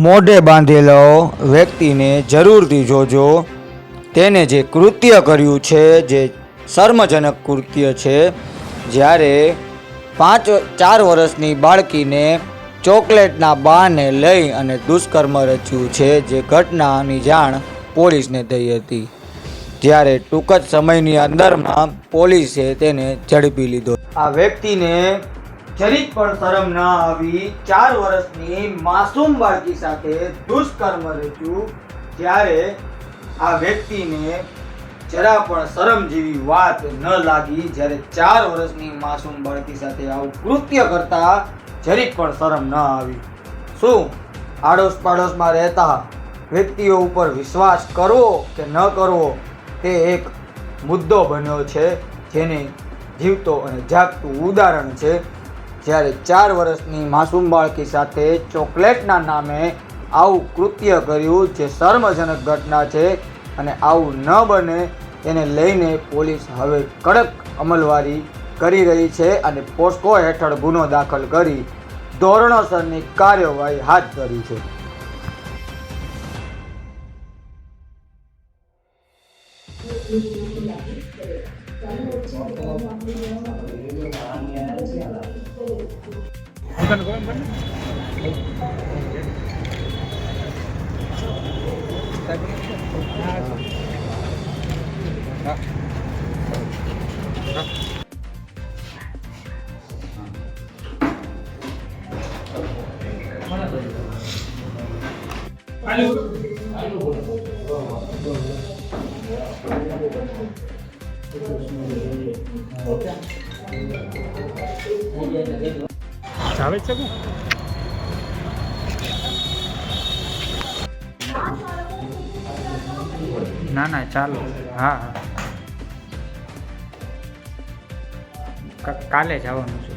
મોઢે બાંધેલો વ્યક્તિને જરૂરથી જોજો. તેને જે કૃત્ય કર્યું છે, જે શર્મજનક કૃત્ય છે, જ્યારે 4 વર્ષની બાળકીને ચોકલેટના બહાને લઈ અને દુષ્કર્મ રચ્યું છે, જે ઘટનાની જાણ પોલીસને થઈ હતી. જ્યારે ટૂંક જ સમયની અંદરમાં પોલીસે તેને ઝડપી લીધો. આ વ્યક્તિને જરીક પણ શરમ ના આવી. 4 વર્ષની માસૂમ બાળકી સાથે દુષ્કર્મ રચ્યું, જ્યારે આ વ્યક્તિને જરા પણ શરમ જેવી વાત ન લાગી. જ્યારે 4 વર્ષની માસૂમ બાળકી સાથે આવું કૃત્ય કરતા જરીક પણ શરમ ન આવી. શું આડોશ પાડોશમાં રહેતા વ્યક્તિઓ ઉપર વિશ્વાસ કરવો કે ન કરવો તે એક મુદ્દો બન્યો છે, જેને જીવતો અને જાગતું ઉદાહરણ છે. જ્યારે 4 વર્ષની માસૂમ બાળકી સાથે ચોકલેટના નામે આવું કૃત્ય કર્યું, જે શર્મજનક ઘટના છે અને આવું ન બને તેને લઈને પોલીસ હવે કડક અમલવારી કરી રહી છે અને પોસ્કો હેઠળ ગુનો દાખલ કરી ધોરણસરની કાર્યવાહી હાથ ધરી છે. ચાલે છે ના ચાલો. હા કાલે જવાનું છે.